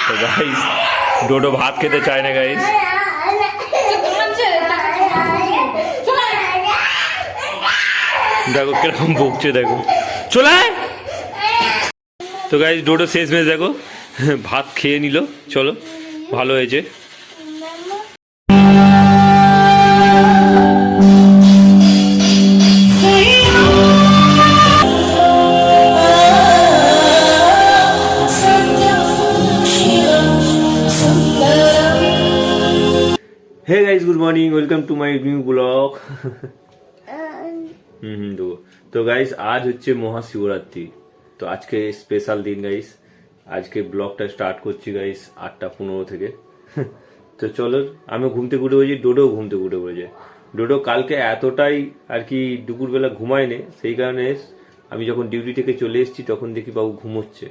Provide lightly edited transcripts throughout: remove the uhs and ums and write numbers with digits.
তো গাইস ডোডো ভাত খেতে চায় না গাইস। দেখো কিরকম বকছে, দেখো চলে আয়। তো গাইস ডোডো শেষমেশ দেখো ভাত খেয়ে নিল। চলো ভালো হয়েছে। Hey guys, good morning, welcome to my new blog. তো গাইস আজ হচ্ছে মহাশিবরাত্রি। তো আজকে স্পেশাল দিন গাইস। আজকে ব্লগটা স্টার্ট করছি গাইস 8:15 থেকে। তো চলো, আমি ঘুম থেকে উঠে পড়েছি, ডোডো ঘুম থেকে উঠে পড়েছে। ডোডো কালকে এতটাই আর কি দুপুরবেলা ঘুমায়নি, সেই কারণে আমি যখন ডিউটি থেকে চলে এসেছি তখন দেখি বাবু ঘুমোচ্ছে।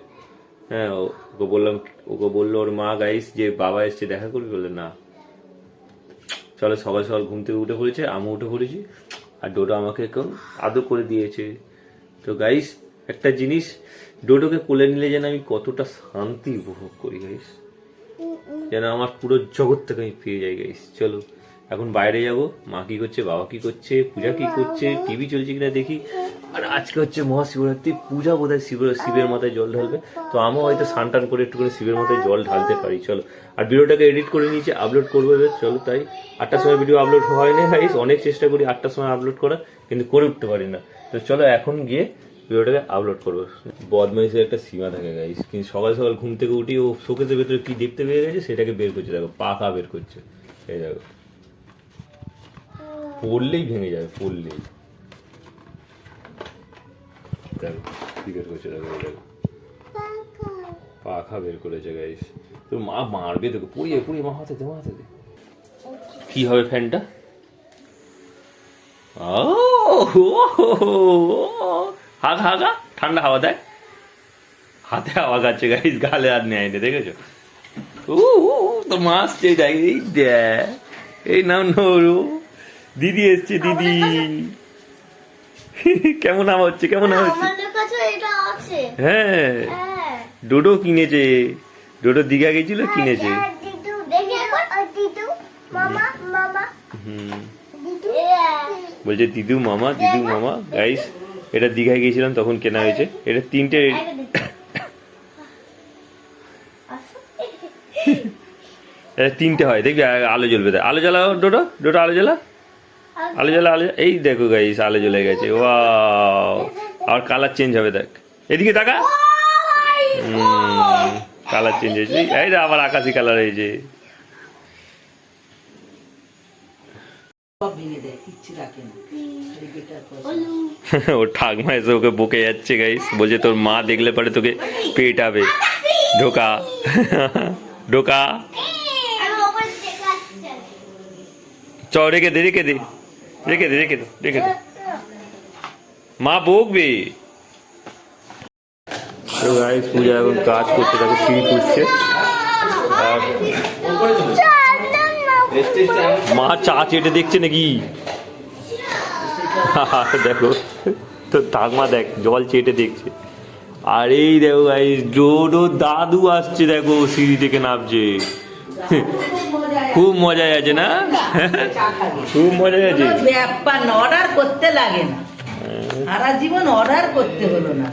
হ্যাঁ, ওকে বললো ওর মা গাইস যে বাবা এসছে দেখা করবি, বললে না। চলো সকাল সকাল ঘুম থেকে উঠে পড়েছে, আমি উঠে পড়েছি, আর ডোডো আমাকে এখন আদর করে দিয়েছে। তো গাইস একটা জিনিস, ডোডোকে কোলে নিলে যেন আমি কতটা শান্তি উপভোগ করি গাইস, যেন আমার পুরো জগৎ থেকে আমি পেয়ে যাই গাইস। চলো এখন বাইরে যাব, মা কি করছে, বাবা কি করছে, পূজা কি করছে, টিভি চলছে কিনা দেখি। আর আজকে হচ্ছে মহাশিবরাত্রি, পূজা বোধহয় শিবের মাথায় জল ঢালবে। তো আমিও হয়তো স্নান টান করে একটু করে শিবের মাথায় জল ঢালতে পারি। চলো, আর ভিডিওটাকে এডিট করে নিয়েছি, আপলোড করবো এবার। চলো, তাই 8টার সময় ভিডিও আপলোড হয় না গাইস, অনেক চেষ্টা করি 8টার সময় আপলোড করা, কিন্তু করে উঠতে পারি না। তো চলো এখন গিয়ে ভিডিওটাকে আপলোড করবো। বদমাইশের একটা সীমা থাকে গাইস, কিন্তু সকাল সকাল ঘুম থেকে উঠি ও শোকেসের ভেতরে কি দেখতে পেয়ে গেছে সেটাকে বের করছে। দেখো পাখা বের করছে, এই দেখো, পড়লেই ভেঙে যাবে, পড়লেই। দেখো কি বের করছে, দেখো দেখো পাখা বের করেছে গাইস। তো মা মারবে, দেখো পড়িয়ে পড়িয়ে, মা হাতে দে, মা হাতে দে। কি হবে ফ্যানটা? হাগা হাগা, ঠান্ডা হাওয়া দেয়, হাতে হাওয়া খাচ্ছে গাইস, গালে আর নেয় না, দেখেছো? তো মাছ চেয়ে দেখ, এই দেখ, এই নাও নরু, দিদি এসছে, দিদি। কেমন হাওয়া হচ্ছে, কেমন হাওয়া হচ্ছে? হ্যাঁ, ডোডো কিনেছে, ডোডো দীঘা গেছিল, কিনেছে। বলছে দিদু মামা, দিদু মামা। গাইস এটা দীঘায় গিয়েছিলাম তখন কেনা হয়েছে। এটা 3টে, এটা 3টে হয়, দেখবি আলো জ্বলবে। আলো জ্বালাও ডোডো, ডোডো আলো জ্বালা, আলো জ্বালা, আলো। এই দেখো গাইস আলো জ্বলে গেছে, ওয়াও। আর কালার চেঞ্জ হবে, দেখ এদিকে তাকা, কালার চেঞ্জ হয়েছে, এই রে আবার আকাশি কালার হয়েছে। ওর ঠাকমা এসে ওকে বকে যাচ্ছে গাইস, বলছে তোর মা দেখলে পরে তোকে পেটাবে। ঢোকা ঢোকা, চ, রেখে দে, রেখে দে, রেখে দে, রেখে দে, রেখে দে, মা বকবে। তো গাইস পূজা এখন কাজ করতে, দেখো সিঁড়ি খুঁজছে, আর মা চা চেটে দেখছে নাকি। দেখো তো ঠাকমা দেখ জল চেটে দেখছে। আর এই দেখো গাইস ডোডো দাদু আসছে, দেখো সিঁড়ি থেকে নামছে। খুব মজা আছে না, খুব মজা আছে। অর্ডার করতে লাগে না, সারা জীবন অর্ডার করতে হলো না।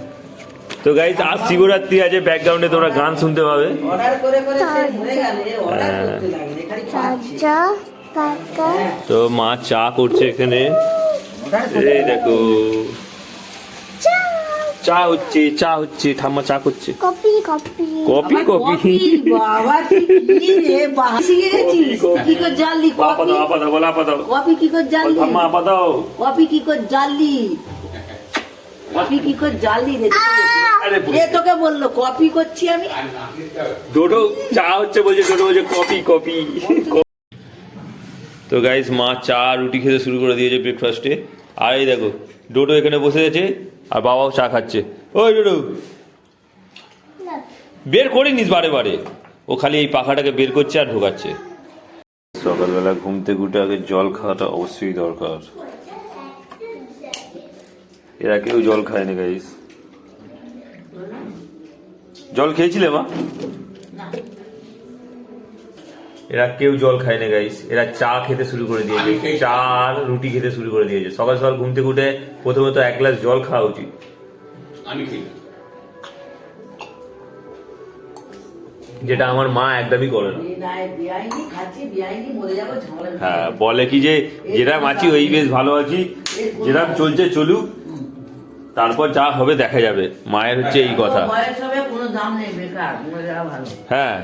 তো গাইস আজ শিবরাত্রি আছে, ব্যাকগ্রাউন্ডে তোমরা গান শুনতে পাবে। অর্ডার করে করে সে ভরে গেলে অর্ডার করতে লাগে না, খালি খাচ্ছে। তো মা চা করছে এখানে, এই দেখো চা হচ্ছে, চা হচ্ছে, ঠাম্মা চা করছে। কপি কপি কপি কপি, বাবা কি রে বাসি গেছিস, কি কর জানলি? আপা দাও, আপা দাও, বল আপা দাও। কপি কি কর জানলি? ঠাম্মা আপা দাও। কপি কি কর জানলি? কপি কি কর জানলি রে? এ তোকে বললো কপি করছি আমি। ডোডো চা হচ্ছে বলছে, ডোডো বলছে কপি কপি। তো গাইস মা চা রুটি খেতে শুরু করে দিয়েছে ব্রেকফাস্টে। আর এই দেখো ডোডো এখানে বসে আছে, আর বাবাও চা খাচ্ছে। ওই ডোডো বের করিনিস বারে বারে, ও খালি এই পাখাটাকে বের করছে আর ঢোকাচ্ছে। সকালবেলা ঘুম থেকে উঠে আগে জল খাওয়াটা অবশ্যই দরকার। এরা কেউ জল খায়নি গাইস। জল খেয়েছিলে মা? এরা কেউ জল খায় না গাইস, এরা চা খেতে শুরু করে দিয়েছে, চা আর রুটি খেতে শুরু করে দিয়েছে। সকাল সকাল ঘুম থেকে উঠে প্রথমত 1 গ্লাস জল খাওয়া উচিত। আমি খাই। যেটা আমার মা একদমই করে না। হ্যাঁ, বলে কি যে যেরকম আছি ওই বেশ ভালো আছি, যেরকম চলছে চলুক, তারপর যা হবে দেখা যাবে। মায়ের হচ্ছে এই কথা। হ্যাঁ,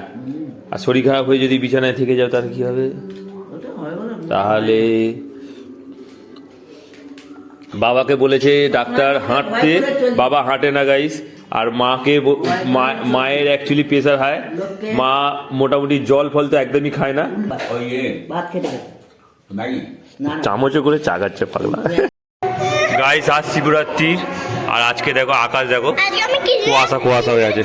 আর শরীর খারাপ হয়ে যদি বিছানায় থেকে যাও তাহলে কি হবে? তাহলে বাবাকে বলেছে ডাক্তার হাঁটতে, বাবা হাঁটে না গাইস। আর মাকে মায়ের অ্যাকচুয়ালি প্রেসার হাই, মা মোটামুটি জল ফল তো একদমই খায় না, ওই ম্যাগি চামচে করে চা খাচ্ছে পাগলা। গাইস আজ শিবরাত্রির, আর আজকে দেখো আকাশ দেখো কুয়াশা কুয়াশা হয়ে আছে।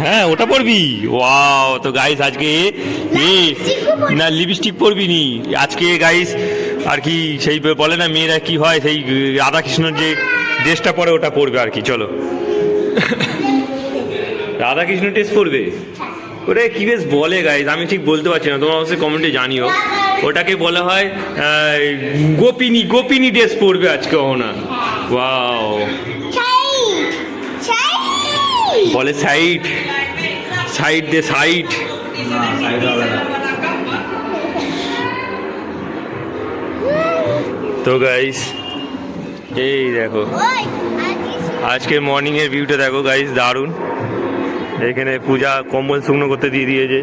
হ্যাঁ ওটা পরবি, ওয়াও। তো গাইস আজকে না লিপস্টিক পরবি নি আজকে গাইস, আর কি সেই বলে না মেয়েরা কি হয়, সেই রাধাকৃষ্ণর যে ড্রেসটা পরে ওটা পরবে আর কি। চলো রাধাকৃষ্ণ ড্রেস পরবে, ওটা কি বেশ বলে গাইস, আমি ঠিক বলতে পারছি না, তোমরা অবশ্যই কমেন্টে জানিও। ওটাকে বলা হয় গোপিনী, গোপিনী ড্রেস পরবে আজকে না। ওয়াও, বলে সাইড সাইড দে সাইড। তো গাইস এই দেখো আজকে মর্নিং এর ভিউটা দেখো গাইস, দারুণ। এখানে পূজা কম্বল শুকনো করতে দিয়ে দিয়েছে,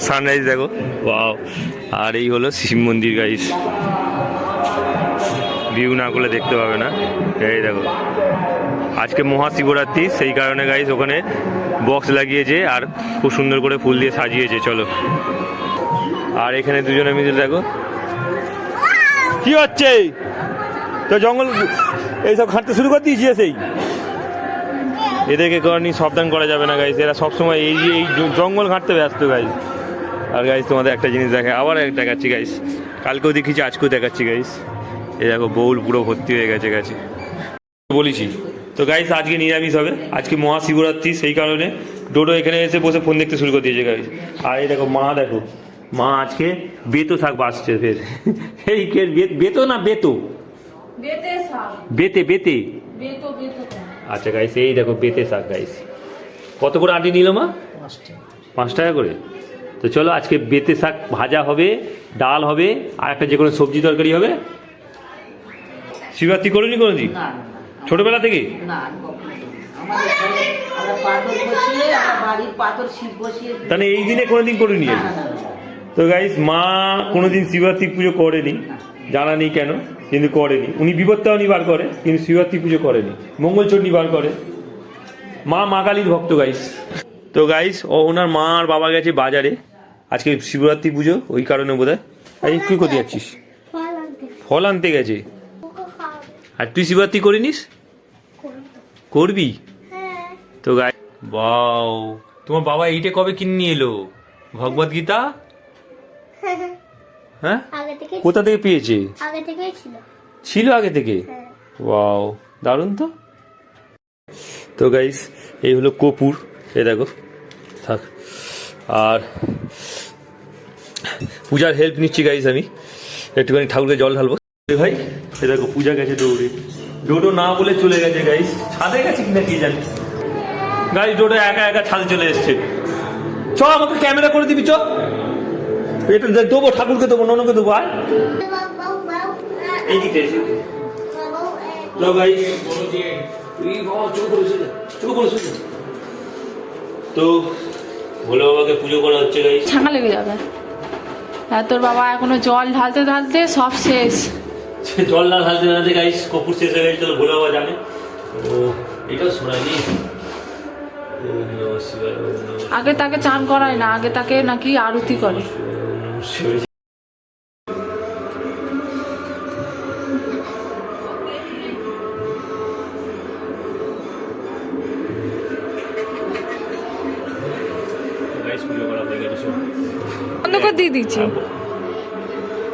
সানরাইজ দেখো, ওয়াও। আর এই হলো শিব মন্দির গাইস, ভিউ না করলে দেখতে পাবে না। এই দেখো আজকে মহাশিবরাত্রি, সেই কারণে গাইস ওখানে বক্স লাগিয়েছে আর খুব সুন্দর করে ফুল দিয়ে সাজিয়েছে। চলো, আর এখানে দুজনে মিলে দেখো কি হচ্ছে, তো জঙ্গল এইসব ঘাঁটতে শুরু করে দিয়েছি। সেই এদেরকে কারণে সাবধান করা যাবে না গাইস, এরা সবসময় এই জঙ্গল ঘাঁটতে ব্যস্ত গাইস। আর গাইস তোমাদের একটা জিনিস দেখে আবার দেখাচ্ছি গাইস, কালকেও দেখিয়েছি আজকেও দেখাচ্ছি গাইস। এই দেখো বউল পুরো ভর্তি হয়ে গেছে বলেছি। তো গাইস আজকে নিরামিষ হবে, আজকে মহাশিবরাত্রি, সেই কারণে ডোডো এখানে এসে বসে ফোন দেখতে শুরু করে দিয়েছে গাইস। আর এই দেখো মা, দেখো মা আজকে বেতো শাক বাঁচছে ফের। এই বেতো না বেতো, বেতে বেতে, আচ্ছা গাইস এই দেখো বেতে শাক গাইস। কত করে আটি নিল মা? 5 টাকা করে। তো চলো আজকে বেতে শাক ভাজা হবে, ডাল হবে, আর একটা যে কোনো সবজি তরকারি হবে। শিবরাত্রি করিনি কোনোদিন ছোটবেলা থেকে? তাহলে এই দিনে কোনোদিন করিনি। তো গাইস মা কোনোদিন শিবরাত্রি পুজো করেনি, জানা নেই কেন, কিন্তু করেনি। উনি বিপত্তাও বার করে, কিন্তু শিবরাত্রি পুজো করেনি, মঙ্গলচণ্ডী বার করে। মা কালীর ভক্ত গাইস। তো গাইস ওনার মা আর বাবা গেছে বাজারে, আজকে শিবরাত্রি পুজো, ওই কারণে বোধ হয়। আরে কি করতে যাচ্ছিস? ফল আনতে গেছে। আর তুই শিবরাত্রি করিনিস? করবি? তো গাইস বাও, তোমার বাবা এইটা কবে কিনে নিয়ে এলো? ভগবত গীতা? হ্যাঁ, কোথা থেকে পেয়েছে? আগে থেকেই ছিল আগে থেকে। ওয়াও, দারুণ তো। তো গাইস এই হলো কপুর, এই দেখো থাক। আর পূজার হেল্প নিচ্ছি গাইস, আমি একটুখানি ঠাকুরকে জল ঢালবো। ভাই এ দেখো পূজা গেছে দৌড়ে, ডোডো না বলে চলে গেছে গাইস, ছাদে গেছে কিনা কি জানি। গাইস ডোডো একা একা ছাদে চলে এসছে। চ আমাকে ক্যামেরা করে দিবি, চ এটা দেবো, ঠাকুরকে দেবো, ননকে দেবো। আর এই দিকে তো গাইস তো ভোলে বাবাকে পুজো করা হচ্ছে গাইস। ঠান্ডা লেগে যাবে। আর তোর বাবা এখনো জল ঢালতে ঢালতে সব শেষ। জল না ঢালতে ঢালতে গাইস কপুর শেষ হয়ে গেছে, ভোলে বাবা জানে। ও এটাও শোনায়নি। আগে তাকে চান করায় না, আগে তাকে নাকি আরতি করে। বন্ধ করে দিয়ে দিচ্ছি।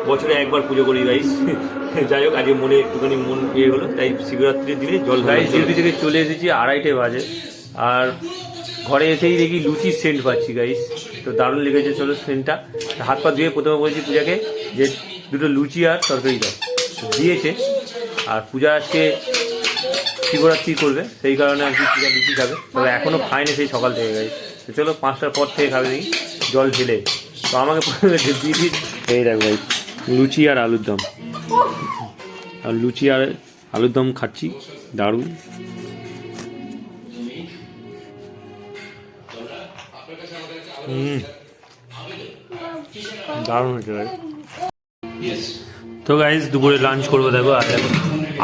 বছরে একবার পুজো করি গাইস। যাই হোক আজকে মনে একটুখানি মন ইয়ে হলো, তাই শিবরাত্রির দিনে জল গাইস ডিউটি থেকে চলে এসেছি, 2:30 বাজে। আর ঘরে এসেই দেখি লুচির সেন্ট পাচ্ছি গাইস, তো দারুণ লেগেছে। চলো সেন্টটা হাত পা ধুয়ে প্রথমে বলছি পূজাকে যে দুটো লুচি আর তরকারি দাও, দিয়েছে। আর পূজা আজকে শিবরাত্রি করবে, সেই কারণে আর কি পূজা লুচি খাবে, তবে এখনও খায়নি সেই সকাল থেকে গাইস। তো চলো 5টার পর থেকে খাবে দেখি জল ঢেলে। তো আমাকে প্রথমে দিয়ে দিই এই দেখো গাইস লুচি আর আলুর দম, আর লুচি আর আলুর দম খাচ্ছি, দারুণ। দারুণ হয়েছে ভাই। তো গাইস দুপুরে লাঞ্চ করবো, দেখো আর দেখো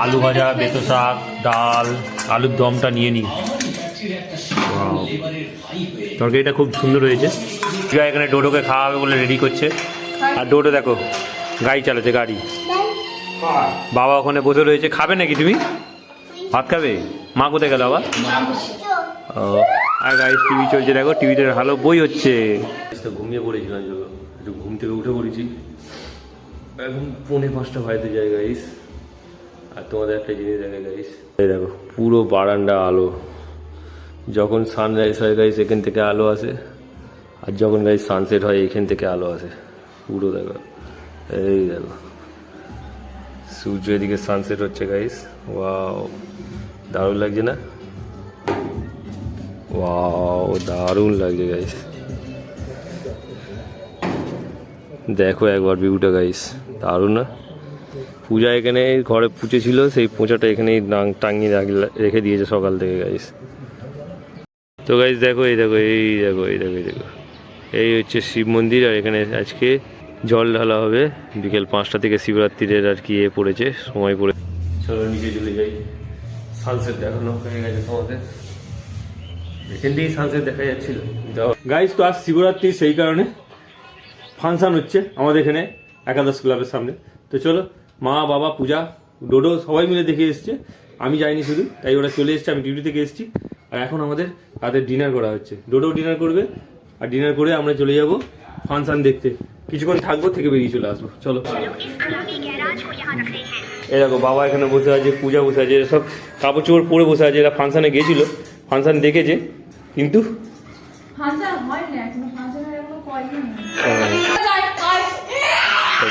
আলু ভাজা, বেতো শাক, ডাল, আলুর দমটা নিয়ে নিই। তরকারিটা খুব সুন্দর হয়েছে। এখানে ডোডোকে খাওয়াবে বলে রেডি করছে, আর ডোডো দেখো গাড়ি চালাচ্ছে, গাড়ি। বাবা ওখানে বসে রয়েছে, খাবে নাকি তুমি? ভাত খাবে? মা কোথায় গেল আবার? ও, আর গাইস টিভি চলছে, দেখো টিভিতে ভালো বই হচ্ছে। তো ঘুমিয়ে পড়েছিলাম, একটু ঘুম থেকে উঠে পড়েছি, এখন 4:45 বাজতে যায় গাইস। আর তোমাদের একটা জিনিস দেখে গাইস, এই দেখো পুরো বারান্দা আলো। যখন সানরাইজ হয় গাইস এখান থেকে আলো আসে, আর যখন গাইস সানসেট হয় এখান থেকে আলো আসে পুরো। দেখো এই দেখো সূর্য এদিকে সানসেট হচ্ছে গাইস, ওয়াও দারুণ লাগছে না? ওয়াও দারুণ লাগছে গাইস, দেখো একবার ভিউটা গাইস, দারুণ না? পূজা এখানে ঘরে পুঁচেছিল, সেই পোঁচাটা এখানেই টাঙিয়ে রেখে দিয়েছে সকাল থেকে গাইস। তো গাইস দেখো এই দেখো এই দেখো এই দেখো এই দেখো, এই হচ্ছে শিব মন্দির, আর এখানে আজকে জল ঢালা হবে বিকেল 5টা থেকে। শিবরাত্রির আর কি পড়েছে, সময় পড়ে। চলো নিচে চলে যাই, সানসেট দেখানো হয়ে গেছে তোমাদের, এখান থেকেই সানসেট দেখা যাচ্ছিল গাইস। তো আজ শিবরাত্রি, সেই কারণে ফাংশন হচ্ছে আমাদের এখানে একাদশ ক্লাবের সামনে। তো চলো মা, বাবা, পূজা, ডোডো সবাই মিলে দেখে এসছে, আমি যাইনি শুধু, তাই ওরা চলে এসছে, আমি ডিউটি থেকে এসেছি। আর এখন আমাদের রাতের ডিনার করা হচ্ছে, ডোডো ডিনার করবে, আর ডিনার করে আমরা চলে যাব ফাংশন দেখতে। কিছুক্ষণ থাকবো, থেকে বেরিয়ে চলে আসবো। চলো এই দেখো বাবা এখানে বসে আছে, পূজা বসে আছে, সব কাপড় চোপড় পরে বসে আছে। এরা ফাংশনে গেছিল, ফাংশন দেখেছে, কিন্তু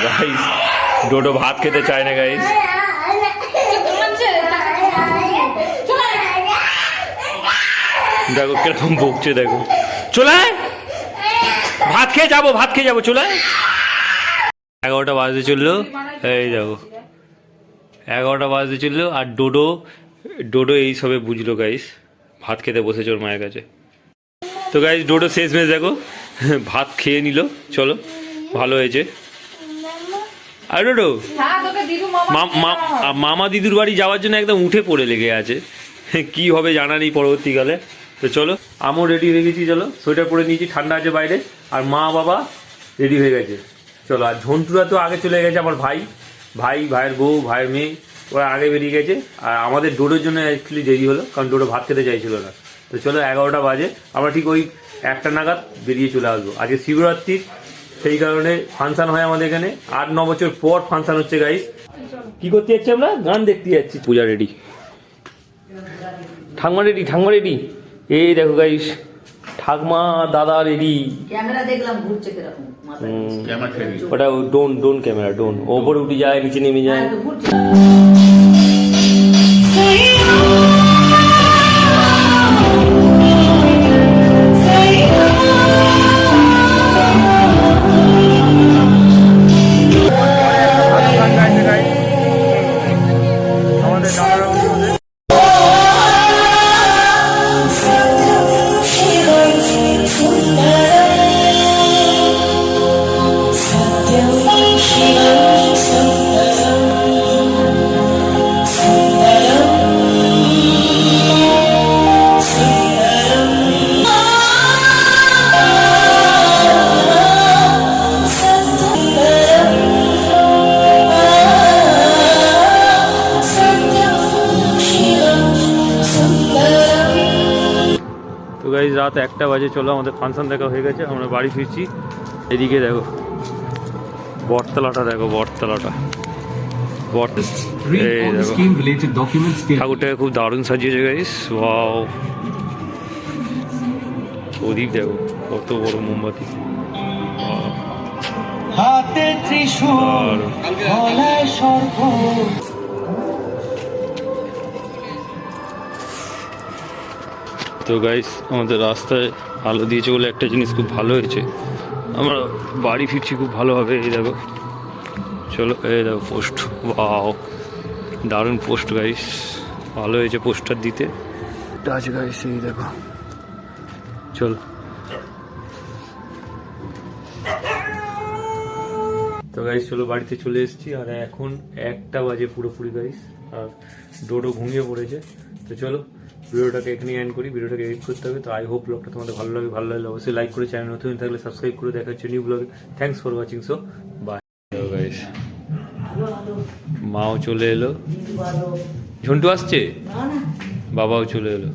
গাইস ডোডো ভাত খেতে চায় না গাইস। দেখো কিরকম বকছে, দেখো চলে ভাত খেয়ে যাবো, ভাত খেয়ে যাবো, চলে 11টা বাজতে চললো। এই দেখো 11টা বাজতে চললো, আর ডোডো এই সবে বুঝলো গাইস, ভাত খেতে বসেছে ওর মায়ের কাছে। তো গাইস ডোডো শেষমেশ দেখো ভাত খেয়ে নিল। চলো ভালো হয়েছে। আর ডোডো মামা দিদুর বাড়ি যাওয়ার জন্য একদম উঠে পড়ে লেগে আছে, কি হবে জানা নেই পরবর্তীকালে। তো চলো আমিও রেডি হয়ে গেছি, চলো সোয়েটার পরে নিয়েছি, ঠান্ডা আছে বাইরে। আর মা বাবা রেডি হয়ে গেছে, চলো। আর ঝন্টুরা তো আগে চলে গেছে, আমার ভাইয়ের বউ, ভাইয়ের মেয়ে, ওরা আগে বেরিয়ে গেছে। আর আমাদের ডোডোর জন্য অ্যাকচুয়ালি দেরি হলো, কারণ ডোডো ভাত খেতে চাইছিল না। তো চলো 11টা বাজে, আমরা ঠিক ওই 1টা নাগাদ বেরিয়ে চলে আসবো। আজকে শিবরাত্রির, সেই কারণে ফাংশন হয় আমাদের এখানে, 8-9 বছর পর ফাংশন হচ্ছে গাইস। কি করতে যাচ্ছি আমরা? গান দেখতে যাচ্ছি। পূজা রেডি, ঠাকমা রেডি, এই দেখো গাইস ঠাকমা দাদা রেডি। ক্যামেরা দেখলাম ঘুরছে কিরকম মাথায়, ওটা ডোন ক্যামেরা, ডোন ওপরে উঠে যায়, নিচে নেমে যায়। গাইজ রাত 1টা বাজে, চলো আমাদের ফাংশন দেখা হয়ে গেছে, আমরা বাড়ি ফিরছি। এদিকে দেখো বটতলাটা, দেখো বটতলাটা, ঠাকুরটাকে খুব দারুণ সাজিয়েছে গাইজ, ওয়াও। প্রদীপ দেখো কত বড় মোমবাতি। হাতে ত্রিশূল গলায় সর্প। তো গাইস আমাদের রাস্তায় আলো দিয়েছে বলে একটা জিনিস খুব ভালো হয়েছে, আমরা বাড়ি ফিরছি খুব ভালোভাবে। এই দেখো, চলো এই দেখো পোস্ট, ওয়াও দারুণ পোস্ট গাইস, ভালো হয়েছে পোস্টার দিতে। আছে গাইস এই দেখো, চলো। তো গাইস চলো বাড়িতে চলে এসেছি, আর এখন 1টা বাজে পুরোপুরি গাইস, আর ডোডো ঘুমিয়ে পড়েছে। তো চলো ভিডিওটাকে এখানেই এন্ড করি, ভিডিওটাকে এডিট করতে হবে। তো আই হোপ ব্লগটা তোমাদের ভালো লাগে, ভালো লাগলে অবশ্যই লাইক করে, চ্যানেল নতুন থাকলে সাবস্ক্রাইব করে। দেখা হচ্ছে নিউ ব্লগে। Thanks for watching, so bye guys. মাও চলে এলো, ঝন্টু আসছে, না না বাবাও চলে এলো।